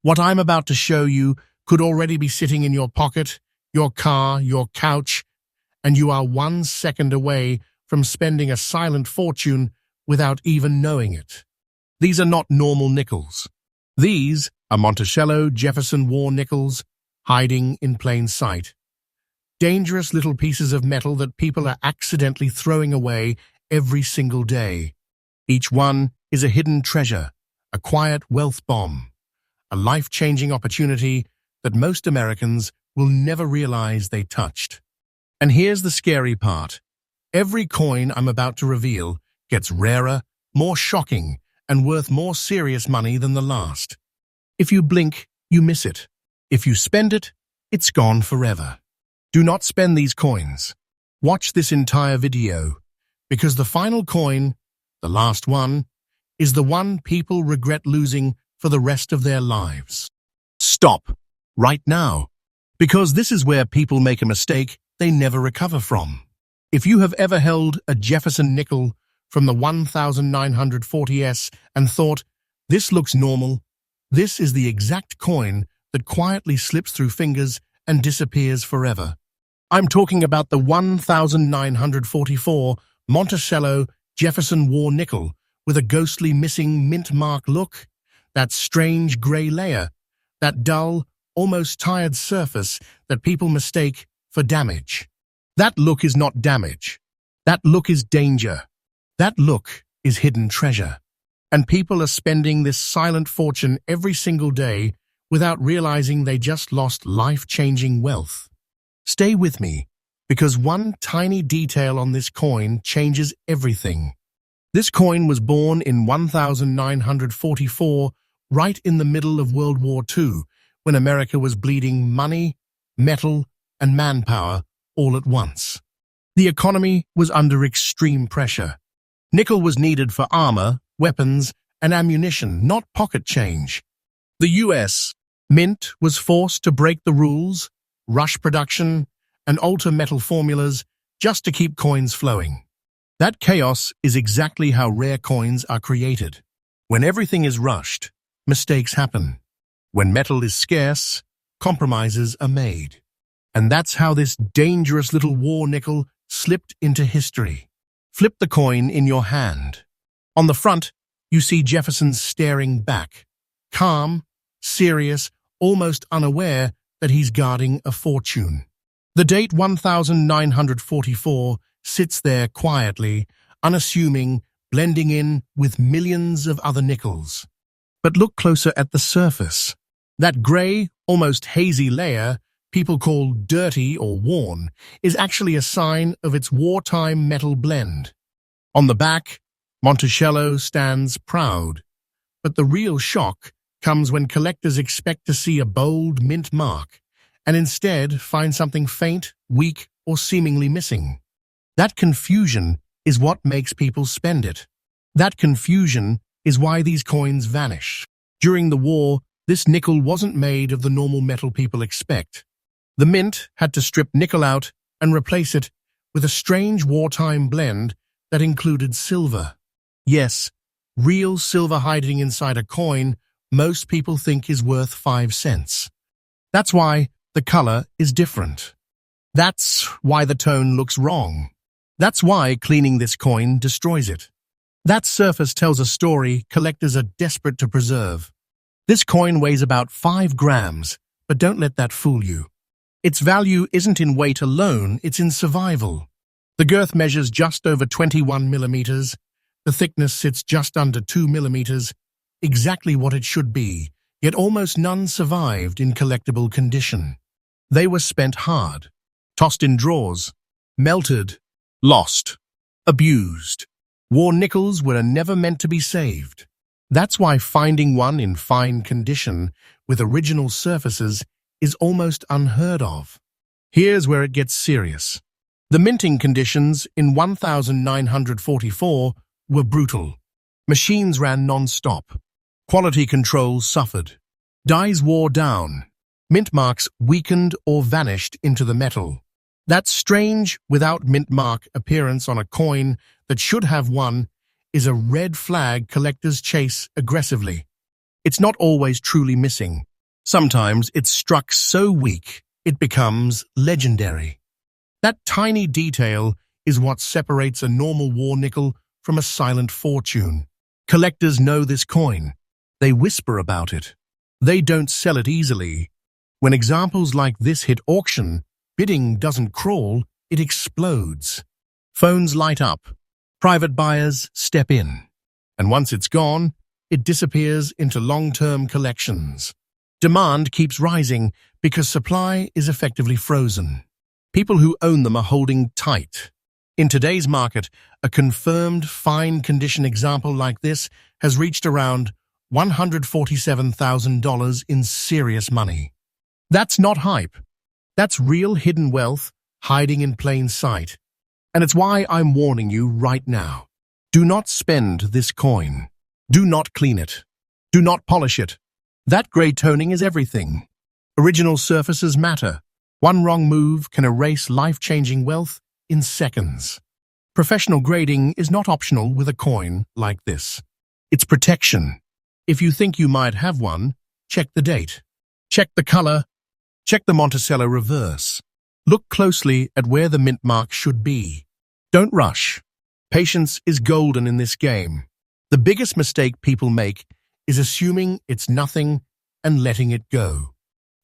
What I'm about to show you could already be sitting in your pocket, your car, your couch, and you are 1 second away from spending a silent fortune without even knowing it. These are not normal nickels. These are Monticello Jefferson war nickels hiding in plain sight. Dangerous little pieces of metal that people are accidentally throwing away every single day. Each one is a hidden treasure, a quiet wealth bomb, a life-changing opportunity that most Americans will never realize they touched. And here's the scary part. Every coin I'm about to reveal gets rarer, more shocking, and worth more serious money than the last. If you blink, you miss it. If you spend it, it's gone forever. Do not spend these coins. Watch this entire video, because the final coin, the last one, is the one people regret losing for the rest of their lives. Stop, right now, because this is where people make a mistake they never recover from. If you have ever held a Jefferson nickel from the 1940s and thought, this looks normal, this is the exact coin that quietly slips through fingers and disappears forever. I'm talking about the 1944 Monticello Jefferson war nickel with a ghostly missing mint mark look, that strange grey layer, that dull, almost tired surface that people mistake for damage. That look is not damage. That look is danger. That look is hidden treasure. And people are spending this silent fortune every single day without realizing they just lost life-changing wealth. Stay with me, because one tiny detail on this coin changes everything. This coin was born in 1944, right in the middle of World War II, when America was bleeding money, metal, and manpower all at once. The economy was under extreme pressure. Nickel was needed for armor, weapons, and ammunition, not pocket change. The U.S. Mint was forced to break the rules, rush production, and alter metal formulas just to keep coins flowing. That chaos is exactly how rare coins are created. When everything is rushed, mistakes happen. When metal is scarce, compromises are made. And that's how this dangerous little war nickel slipped into history. Flip the coin in your hand. On the front, you see Jefferson staring back, calm, serious, almost unaware that he's guarding a fortune. The date 1944 sits there quietly, unassuming, blending in with millions of other nickels. But look closer at the surface. That grey, almost hazy layer people call dirty or worn is actually a sign of its wartime metal blend. On the back, Monticello stands proud. But the real shock comes when collectors expect to see a bold mint mark and instead find something faint, weak, or seemingly missing. That confusion is what makes people spend it. That confusion is why these coins vanish. During the war, this nickel wasn't made of the normal metal people expect. The mint had to strip nickel out and replace it with a strange wartime blend that included silver. Yes, real silver hiding inside a coin most people think is worth 5 cents. That's why the color is different. That's why the tone looks wrong. That's why cleaning this coin destroys it. That surface tells a story collectors are desperate to preserve. This coin weighs about 5 grams, but don't let that fool you. Its value isn't in weight alone, it's in survival. The girth measures just over 21 millimeters. The thickness sits just under 2 millimeters, exactly what it should be, yet almost none survived in collectible condition. They were spent hard, tossed in drawers, melted, lost, abused. War nickels were never meant to be saved. That's why finding one in fine condition with original surfaces is almost unheard of. Here's where it gets serious. The minting conditions in 1944 were brutal. Machines ran non-stop. Quality control suffered. Dyes wore down. Mint marks weakened or vanished into the metal. That strange, without mint mark appearance on a coin that should have one is a red flag collectors chase aggressively. It's not always truly missing. Sometimes it's struck so weak, it becomes legendary. That tiny detail is what separates a normal war nickel from a silent fortune. Collectors know this coin. They whisper about it. They don't sell it easily. When examples like this hit auction, bidding doesn't crawl, it explodes. Phones light up. Private buyers step in. And once it's gone, it disappears into long-term collections. Demand keeps rising because supply is effectively frozen. People who own them are holding tight. In today's market, a confirmed fine condition example like this has reached around $147,000 in serious money. That's not hype. That's real hidden wealth hiding in plain sight. And it's why I'm warning you right now. Do not spend this coin. Do not clean it. Do not polish it. That grey toning is everything. Original surfaces matter. One wrong move can erase life-changing wealth in seconds. Professional grading is not optional with a coin like this. It's protection. If you think you might have one, check the date. Check the color. Check the Monticello reverse. Look closely at where the mint mark should be. Don't rush. Patience is golden in this game. The biggest mistake people make is assuming it's nothing and letting it go.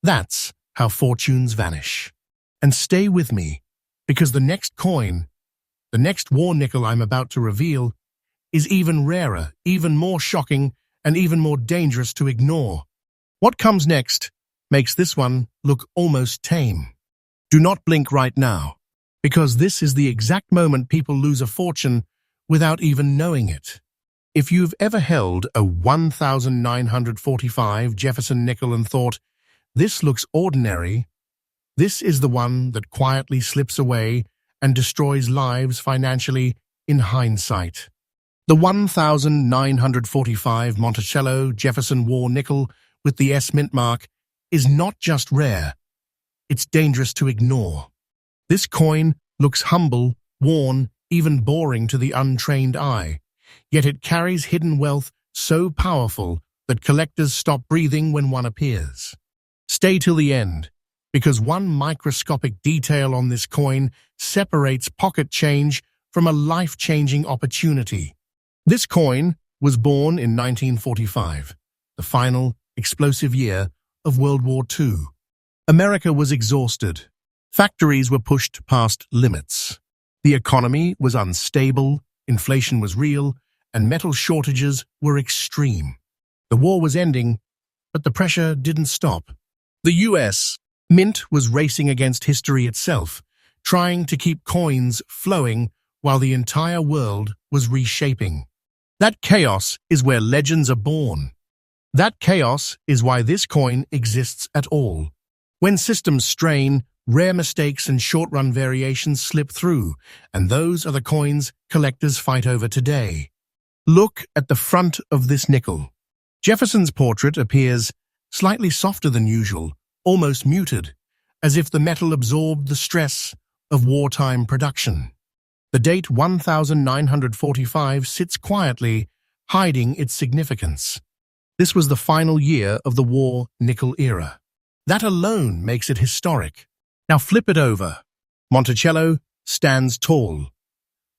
That's how fortunes vanish. And stay with me, because the next coin, the next war nickel I'm about to reveal, is even rarer, even more shocking, and even more dangerous to ignore. What comes next makes this one look almost tame. Do not blink right now, because this is the exact moment people lose a fortune without even knowing it. If you've ever held a 1945 Jefferson nickel and thought, this looks ordinary, this is the one that quietly slips away and destroys lives financially in hindsight. The 1945 Monticello Jefferson War nickel with the S mint mark is not just rare, it's dangerous to ignore. This coin looks humble, worn, even boring to the untrained eye, yet it carries hidden wealth so powerful that collectors stop breathing when one appears. Stay till the end, because one microscopic detail on this coin separates pocket change from a life-changing opportunity. This coin was born in 1945, the final, explosive year of World War II. America was exhausted. Factories were pushed past limits. The economy was unstable, inflation was real, and metal shortages were extreme. The war was ending, but the pressure didn't stop. The U.S. Mint was racing against history itself, trying to keep coins flowing while the entire world was reshaping. That chaos is where legends are born. That chaos is why this coin exists at all. When systems strain, rare mistakes and short-run variations slip through, and those are the coins collectors fight over today. Look at the front of this nickel. Jefferson's portrait appears slightly softer than usual, almost muted, as if the metal absorbed the stress of wartime production. The date 1945 sits quietly, hiding its significance. This was the final year of the war nickel era. That alone makes it historic. Now flip it over. Monticello stands tall,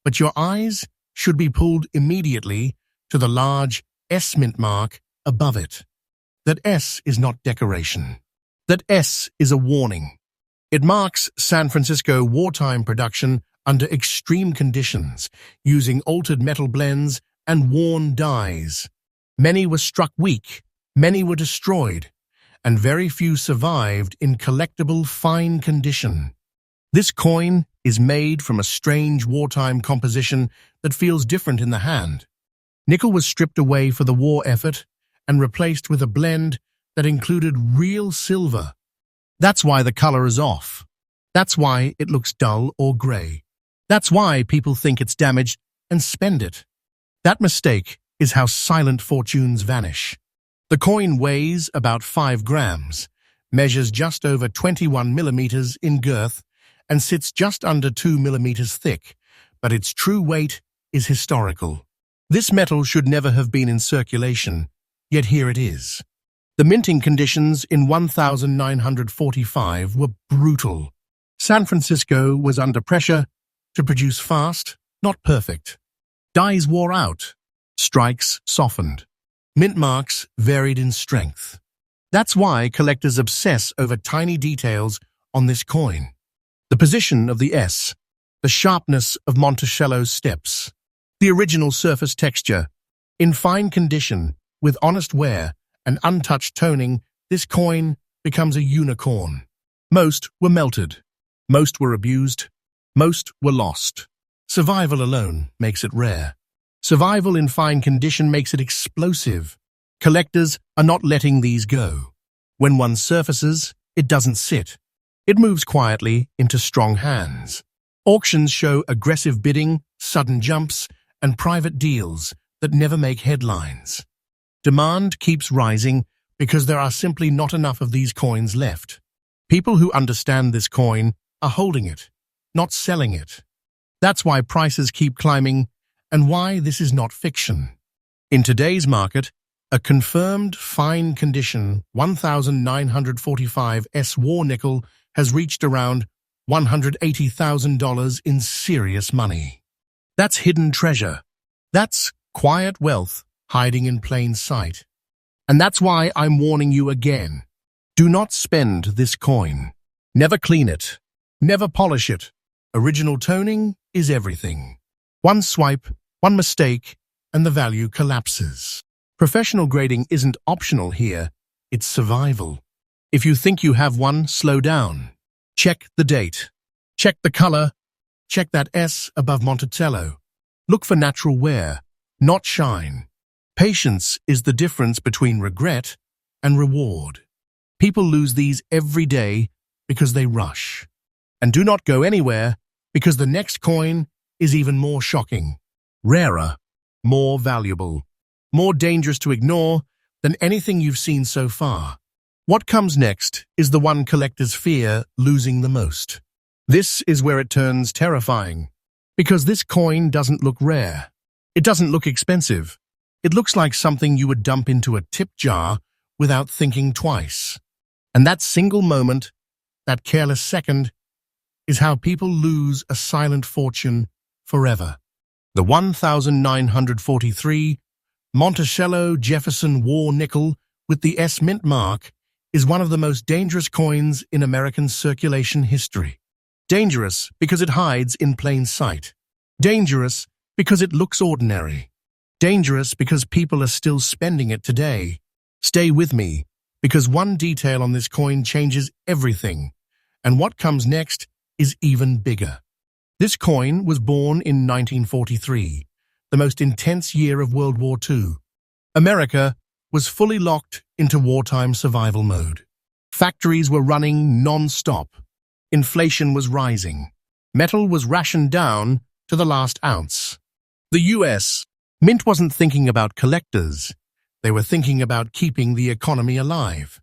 but your eyes should be pulled immediately to the large S mint mark above it. That S is not decoration. That S is a warning. It marks San Francisco wartime production under extreme conditions, using altered metal blends and worn dies. Many were struck weak, many were destroyed, and very few survived in collectible fine condition. This coin is made from a strange wartime composition that feels different in the hand. Nickel was stripped away for the war effort and replaced with a blend that included real silver. That's why the color is off. That's why it looks dull or gray. That's why people think it's damaged and spend it. That mistake is how silent fortunes vanish. The coin weighs about 5 grams, measures just over 21 millimeters in girth, and sits just under 2 millimeters thick, but its true weight is historical. This metal should never have been in circulation, yet here it is. The minting conditions in 1945 were brutal. San Francisco was under pressure to produce fast, not perfect. Dies wore out. Strikes softened. Mint marks varied in strength. That's why collectors obsess over tiny details on this coin. The position of the S, the sharpness of Monticello's steps, the original surface texture. In fine condition, with honest wear and untouched toning, this coin becomes a unicorn. Most were melted. Most were abused. Most were lost. Survival alone makes it rare. Survival in fine condition makes it explosive. Collectors are not letting these go. When one surfaces, it doesn't sit. It moves quietly into strong hands. Auctions show aggressive bidding, sudden jumps, and private deals that never make headlines. Demand keeps rising because there are simply not enough of these coins left. People who understand this coin are holding it, not selling it. That's why prices keep climbing and why this is not fiction. In today's market, a confirmed fine condition 1945 S war nickel has reached around $180,000 in serious money. That's hidden treasure. That's quiet wealth hiding in plain sight. And that's why I'm warning you again. Do not spend this coin. Never clean it. Never polish it. Original toning is everything. One swipe, one mistake, and the value collapses. Professional grading isn't optional here, it's survival. If you think you have one, slow down. Check the date. Check the color. Check that S above Monticello. Look for natural wear, not shine. Patience is the difference between regret and reward. People lose these every day because they rush. And do not go anywhere because the next coin is even more shocking, rarer, more valuable, more dangerous to ignore than anything you've seen so far. What comes next is the one collectors fear losing the most. This is where it turns terrifying, because this coin doesn't look rare. It doesn't look expensive. It looks like something you would dump into a tip jar without thinking twice. And that single moment, that careless second, is how people lose a silent fortune forever. The 1943 Monticello Jefferson war nickel with the S mint mark is one of the most dangerous coins in American circulation history. Dangerous because it hides in plain sight. Dangerous because it looks ordinary. Dangerous because people are still spending it today. Stay with me, because one detail on this coin changes everything, and what comes next is even bigger. This coin was born in 1943, the most intense year of World War II. America was fully locked into wartime survival mode. Factories were running non-stop. Inflation was rising. Metal was rationed down to the last ounce. The U.S. Mint wasn't thinking about collectors. They were thinking about keeping the economy alive.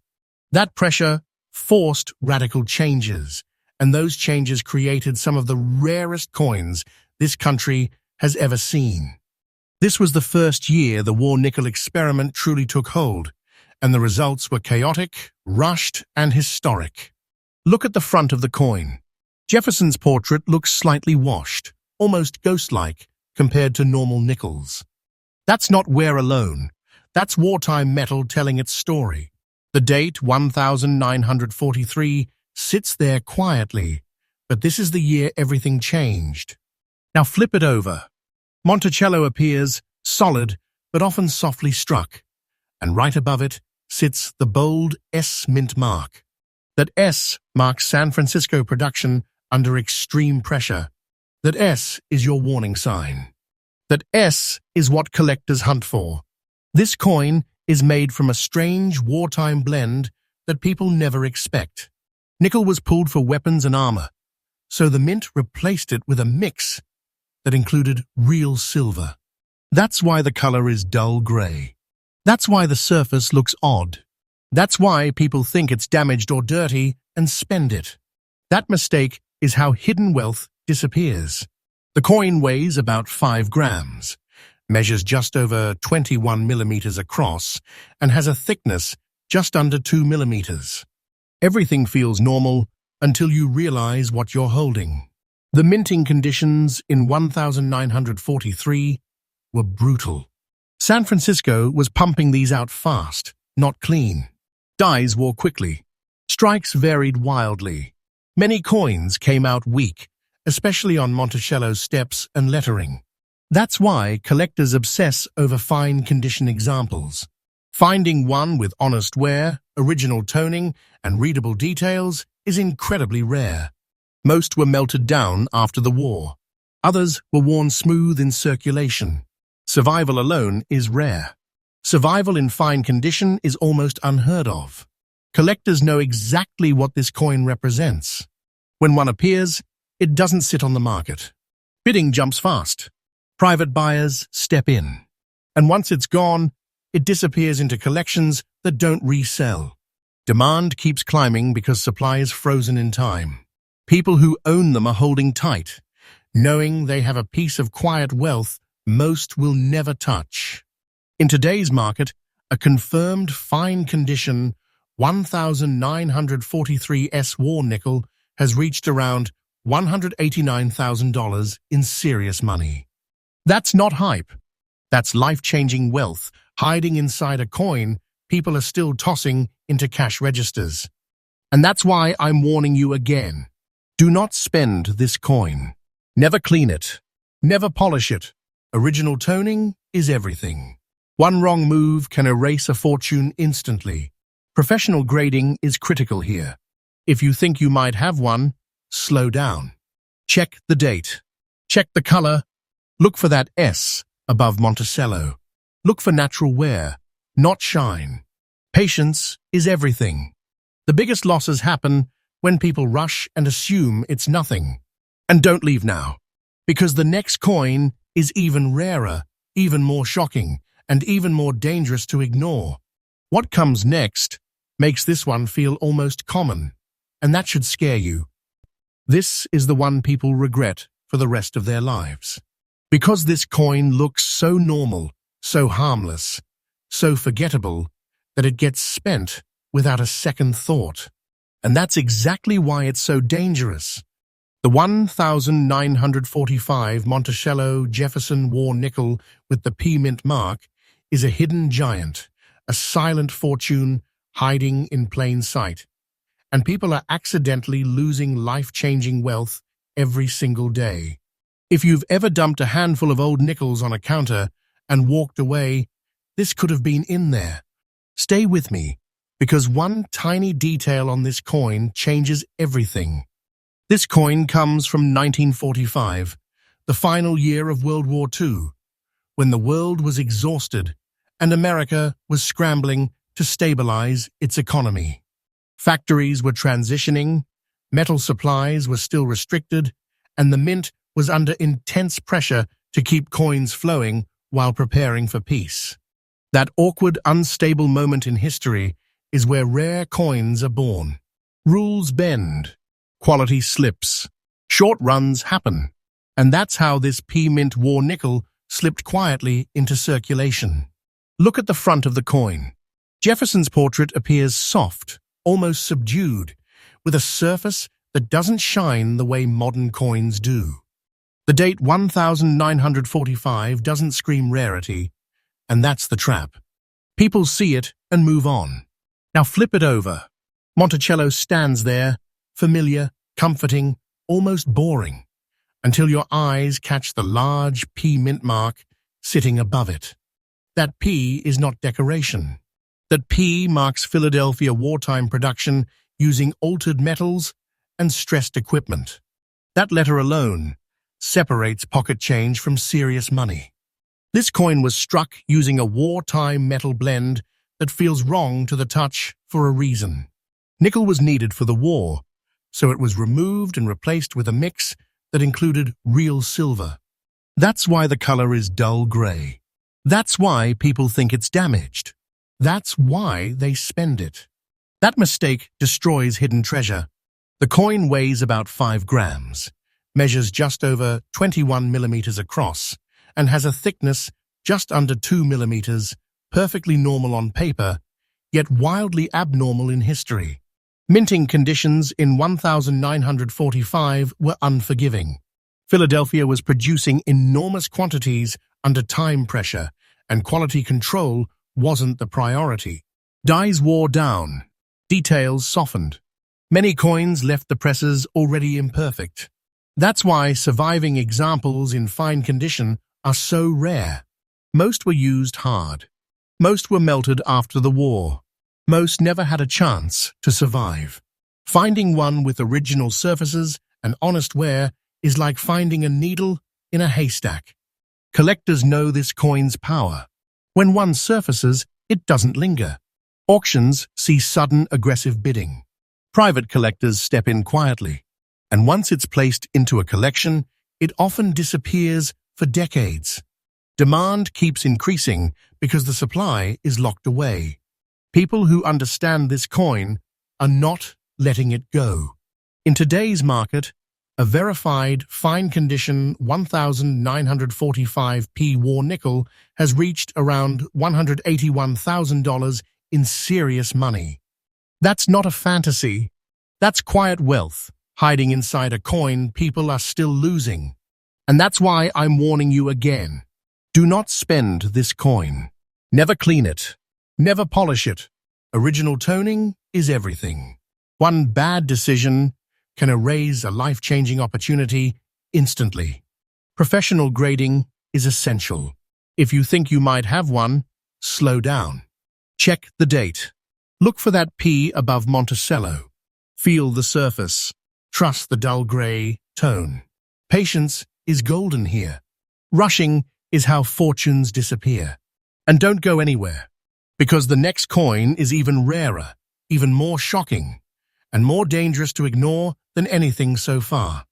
That pressure forced radical changes, and those changes created some of the rarest coins this country has ever seen. This was the first year the war nickel experiment truly took hold, and the results were chaotic, rushed, and historic. Look at the front of the coin. Jefferson's portrait looks slightly washed, almost ghost-like, compared to normal nickels. That's not wear alone. That's wartime metal telling its story. The date, 1943, sits there quietly, but this is the year everything changed. Now flip it over. Monticello appears, solid, but often softly struck, and right above it sits the bold S mint mark. That S marks San Francisco production under extreme pressure. That S is your warning sign. That S is what collectors hunt for. This coin is made from a strange wartime blend that people never expect. Nickel was pulled for weapons and armor, so the mint replaced it with a mix that included real silver. That's why the color is dull gray. That's why the surface looks odd. That's why people think it's damaged or dirty and spend it. That mistake is how hidden wealth disappears. The coin weighs about 5 grams, measures just over 21 millimeters across, and has a thickness just under 2 millimeters. Everything feels normal until you realize what you're holding. The minting conditions in 1943 were brutal. San Francisco was pumping these out fast, not clean. Dies wore quickly. Strikes varied wildly. Many coins came out weak, especially on Monticello's steps and lettering. That's why collectors obsess over fine condition examples. Finding one with honest wear, original toning, and readable details is incredibly rare. Most were melted down after the war. Others were worn smooth in circulation. Survival alone is rare. Survival in fine condition is almost unheard of. Collectors know exactly what this coin represents. When one appears, it doesn't sit on the market. Bidding jumps fast. Private buyers step in. And once it's gone, it disappears into collections that don't resell. Demand keeps climbing because supply is frozen in time. People who own them are holding tight, knowing they have a piece of quiet wealth most will never touch. In today's market, a confirmed fine condition 1943 S war nickel has reached around $189,000 in serious money. That's not hype. That's life-changing wealth hiding inside a coin people are still tossing into cash registers. And that's why I'm warning you again. Do not spend this coin. Never clean it. Never polish it. Original toning is everything. One wrong move can erase a fortune instantly. Professional grading is critical here. If you think you might have one, slow down. Check the date. Check the color. Look for that S above Monticello. Look for natural wear, not shine. Patience is everything. The biggest losses happen when people rush and assume it's nothing. And don't leave now, because the next coin is even rarer, even more shocking, and even more dangerous to ignore. What comes next makes this one feel almost common, and that should scare you. This is the one people regret for the rest of their lives. Because this coin looks so normal, so harmless, so forgettable, that it gets spent without a second thought. And that's exactly why it's so dangerous. The 1945 Monticello Jefferson war nickel with the P mint mark is a hidden giant, a silent fortune hiding in plain sight. And people are accidentally losing life-changing wealth every single day. If you've ever dumped a handful of old nickels on a counter and walked away, this could have been in there. Stay with me, because one tiny detail on this coin changes everything. This coin comes from 1945, the final year of World War II, when the world was exhausted and America was scrambling to stabilize its economy. Factories were transitioning, metal supplies were still restricted, and the mint was under intense pressure to keep coins flowing while preparing for peace. That awkward, unstable moment in history is where rare coins are born. Rules bend, quality slips, short runs happen, and that's how this P-mint war nickel slipped quietly into circulation. Look at the front of the coin. Jefferson's portrait appears soft, almost subdued, with a surface that doesn't shine the way modern coins do. The date 1945 doesn't scream rarity, and that's the trap. People see it and move on. Now flip it over. Monticello stands there, familiar, comforting, almost boring, until your eyes catch the large P mint mark sitting above it. That P is not decoration. That P marks Philadelphia wartime production using altered metals and stressed equipment. That letter alone separates pocket change from serious money. This coin was struck using a wartime metal blend that feels wrong to the touch for a reason. Nickel was needed for the war, so it was removed and replaced with a mix that included real silver. That's why the color is dull gray. That's why people think it's damaged. That's why they spend it. That mistake destroys hidden treasure. The coin weighs about 5 grams, measures just over 21 millimeters across, and has a thickness just under 2 millimeters, perfectly normal on paper, yet wildly abnormal in history. Minting conditions in 1945 were unforgiving. Philadelphia was producing enormous quantities under time pressure, and quality control wasn't the priority. Dies wore down. Details softened. Many coins left the presses already imperfect. That's why surviving examples in fine condition are so rare. Most were used hard. Most were melted after the war. Most never had a chance to survive. Finding one with original surfaces and honest wear is like finding a needle in a haystack. Collectors know this coin's power. When one surfaces, it doesn't linger. Auctions see sudden, aggressive bidding. Private collectors step in quietly, and once it's placed into a collection, it often disappears for decades. Demand keeps increasing because the supply is locked away. People who understand this coin are not letting it go. In today's market, a verified, fine-condition 1945p war nickel has reached around $181,000 in serious money. That's not a fantasy. That's quiet wealth, hiding inside a coin people are still losing. And that's why I'm warning you again. Do not spend this coin. Never clean it. Never polish it. Original toning is everything. One bad decision can erase a life-changing opportunity instantly. Professional grading is essential. If you think you might have one, slow down. Check the date. Look for that P above Monticello. Feel the surface. Trust the dull gray tone. Patience is golden here. Rushing is how fortunes disappear. And don't go anywhere, because the next coin is even rarer, even more shocking, and more dangerous to ignore than anything so far.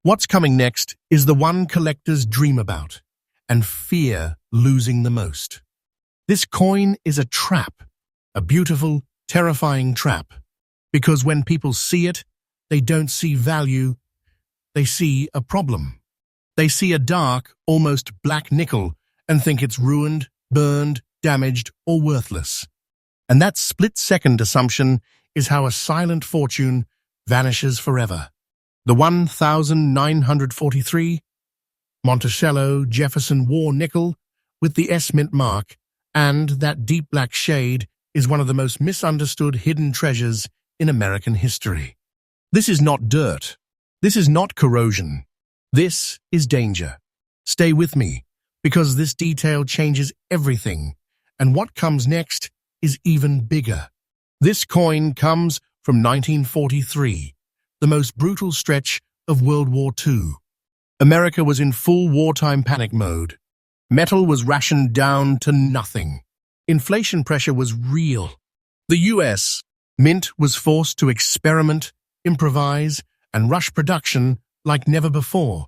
What's coming next is the one collectors dream about and fear losing the most. This coin is a trap, a beautiful, terrifying trap, because when people see it, they don't see value, they see a problem. They see a dark, almost black nickel and think it's ruined, burned, damaged, or worthless. And that split-second assumption is how a silent fortune vanishes forever. The 1943 Monticello Jefferson war nickel with the S mint mark and that deep black shade is one of the most misunderstood hidden treasures in American history. This is not dirt. This is not corrosion. This is danger. Stay with me, because this detail changes everything, and what comes next is even bigger. This coin comes from 1943, the most brutal stretch of World War II. America was in full wartime panic mode. Metal was rationed down to nothing. Inflation pressure was real. The U.S. Mint was forced to experiment, improvise, and rush production like never before.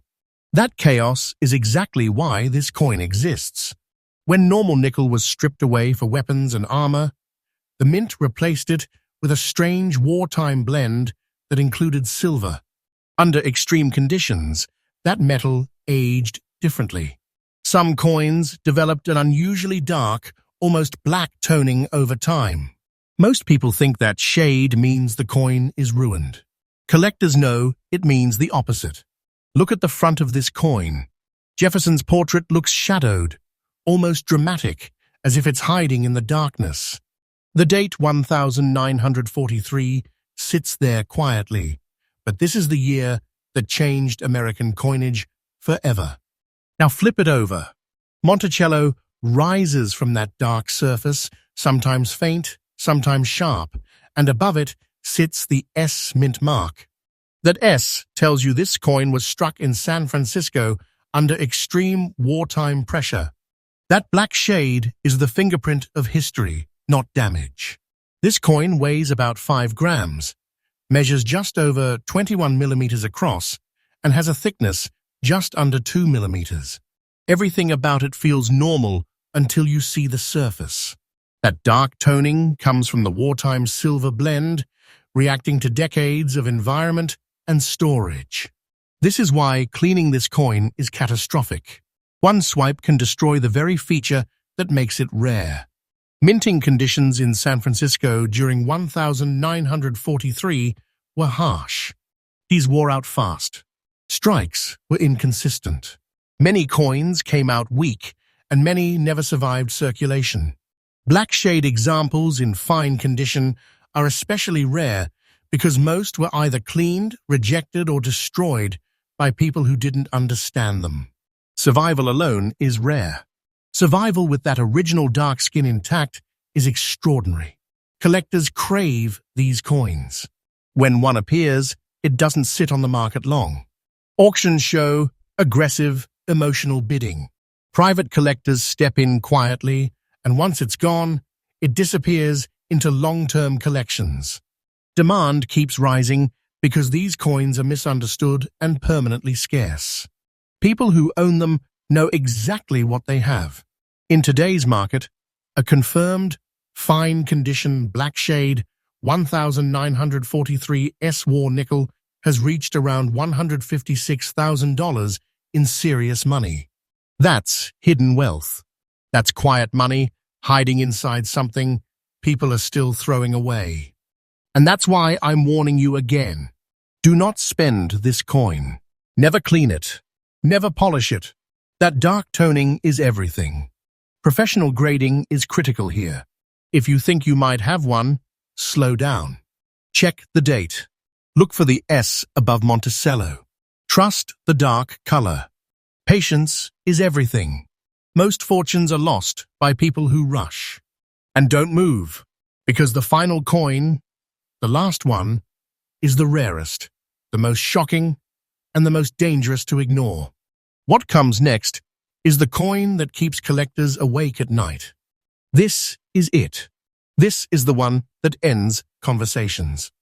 That chaos is exactly why this coin exists. When normal nickel was stripped away for weapons and armor, the Mint replaced it with a strange wartime blend that included silver. Under extreme conditions, that metal aged differently. Some coins developed an unusually dark, almost black toning over time. Most people think that shade means the coin is ruined. Collectors know it means the opposite. Look at the front of this coin. Jefferson's portrait looks shadowed, almost dramatic, as if it's hiding in the darkness. The date 1943 sits there quietly, but this is the year that changed American coinage forever. Now flip it over. Monticello rises from that dark surface, sometimes faint, sometimes sharp, and above it sits the S mint mark. That S tells you this coin was struck in San Francisco under extreme wartime pressure. That black shade is the fingerprint of history, not damage. This coin weighs about 5 grams, measures just over 21 millimeters across, and has a thickness just under 2 millimeters. Everything about it feels normal until you see the surface. That dark toning comes from the wartime silver blend, reacting to decades of environment and storage. This is why cleaning this coin is catastrophic. One swipe can destroy the very feature that makes it rare. Minting conditions in San Francisco during 1943 were harsh. These wore out fast. Strikes were inconsistent. Many coins came out weak, and many never survived circulation. Black shade examples in fine condition are especially rare because most were either cleaned, rejected, or destroyed by people who didn't understand them. Survival alone is rare. Survival with that original dark skin intact is extraordinary. Collectors crave these coins. When one appears, it doesn't sit on the market long. Auctions show aggressive, emotional bidding. Private collectors step in quietly, and once it's gone, it disappears into long-term collections. Demand keeps rising because these coins are misunderstood and permanently scarce. People who own them know exactly what they have. In today's market, a confirmed, fine-condition black shade 1943 S-War nickel has reached around $156,000 in serious money. That's hidden wealth. That's quiet money hiding inside something people are still throwing away. And that's why I'm warning you again. Do not spend this coin. Never clean it. Never polish it. That dark toning is everything. Professional grading is critical here. If you think you might have one, slow down. Check the date. Look for the S above Monticello. Trust the dark color. Patience is everything. Most fortunes are lost by people who rush. And don't move, because the final coin, the last one, is the rarest, the most shocking, and the most dangerous to ignore. What comes next is the coin that keeps collectors awake at night. This is it. This is the one that ends conversations.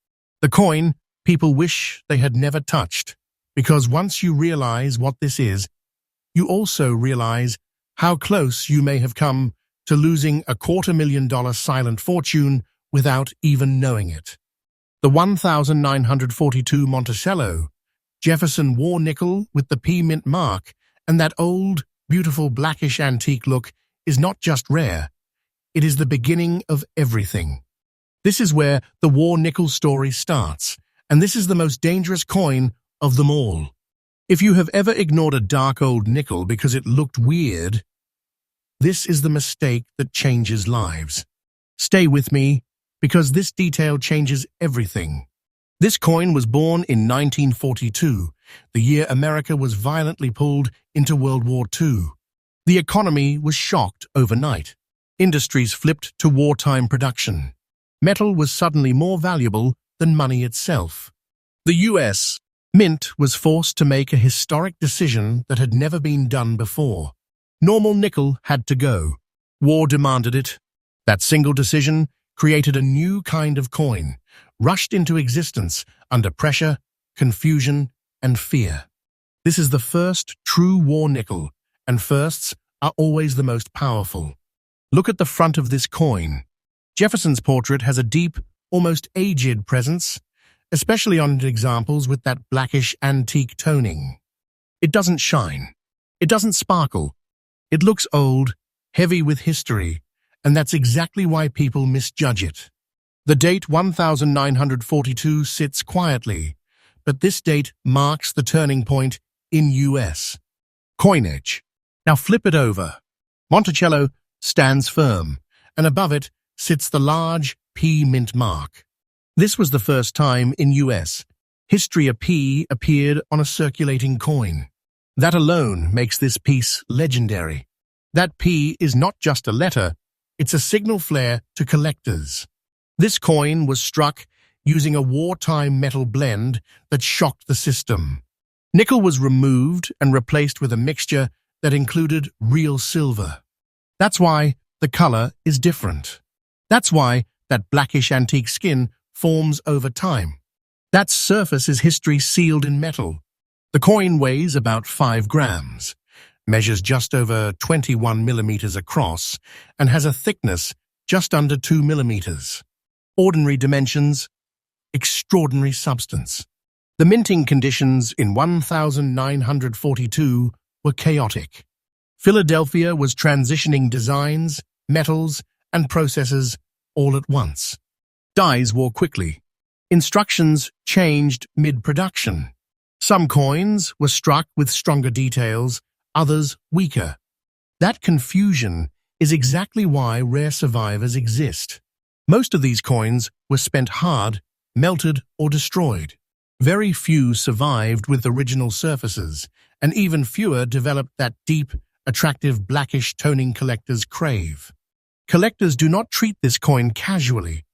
The coin people wish they had never touched, because once you realize what this is, you also realize how close you may have come to losing a $250,000 silent fortune without even knowing it. The 1942 Monticello, Jefferson war nickel with the P mint mark and that old, beautiful blackish antique look is not just rare, it is the beginning of everything. This is where the war nickel story starts, and this is the most dangerous coin of them all. If you have ever ignored a dark old nickel because it looked weird, this is the mistake that changes lives. Stay with me, because this detail changes everything. This coin was born in 1942, the year America was violently pulled into World War II. The economy was shocked overnight. Industries flipped to wartime production. Metal was suddenly more valuable than money itself. The U.S. Mint was forced to make a historic decision that had never been done before. Normal nickel had to go. War demanded it. That single decision created a new kind of coin, rushed into existence under pressure, confusion, and fear. This is the first true war nickel, and firsts are always the most powerful. Look at the front of this coin. Jefferson's portrait has a deep, almost aged presence, especially on examples with that blackish antique toning. It doesn't shine. It doesn't sparkle. It looks old, heavy with history, and that's exactly why people misjudge it. The date 1942 sits quietly, but this date marks the turning point in U.S. coinage. Now flip it over. Monticello stands firm, and above it sits the large P mint mark. This was the first time in U.S. history a P appeared on a circulating coin. That alone makes this piece legendary. That P is not just a letter, it's a signal flare to collectors. This coin was struck using a wartime metal blend that shocked the system. Nickel was removed and replaced with a mixture that included real silver. That's why the color is different. That's why that blackish antique skin forms over time. That surface is history sealed in metal. The coin weighs about 5 grams, measures just over 21 millimeters across, and has a thickness just under 2 millimeters. Ordinary dimensions, extraordinary substance. The minting conditions in 1942 were chaotic. Philadelphia was transitioning designs, metals, and processes all at once. Dies wore quickly. Instructions changed mid-production. Some coins were struck with stronger details, others weaker. That confusion is exactly why rare survivors exist. Most of these coins were spent hard, melted, or destroyed. Very few survived with original surfaces, and even fewer developed that deep, attractive blackish toning collectors crave. Collectors do not treat this coin casually.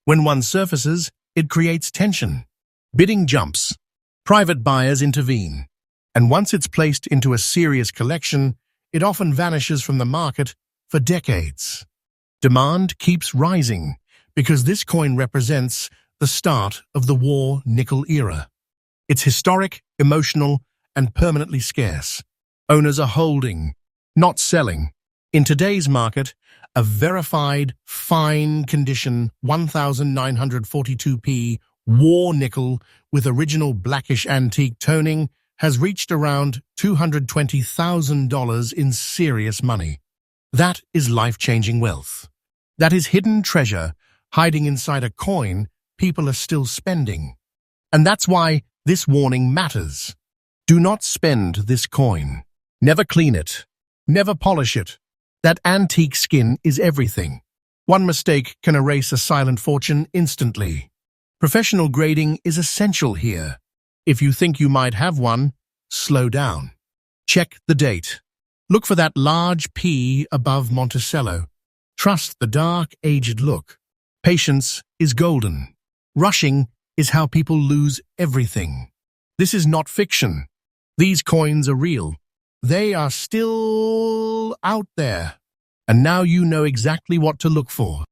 When one surfaces, it creates tension. Bidding jumps. Private buyers intervene. And once it's placed into a serious collection, it often vanishes from the market for decades. Demand keeps rising because this coin represents the start of the war nickel era. It's historic, emotional, and permanently scarce. Owners are holding, not selling. In today's market, a verified, fine condition 1942p war nickel with original blackish antique toning has reached around $220,000 in serious money. That is life-changing wealth. That is hidden treasure hiding inside a coin people are still spending. And that's why this warning matters. Do not spend this coin. Never clean it. Never polish it. That antique skin is everything. One mistake can erase a silent fortune instantly. Professional grading is essential here. If you think you might have one, slow down. Check the date. Look for that large P above Monticello. Trust the dark, aged look. Patience is golden. Rushing is how people lose everything. This is not fiction. These coins are real. They are still out there. And now you know exactly what to look for.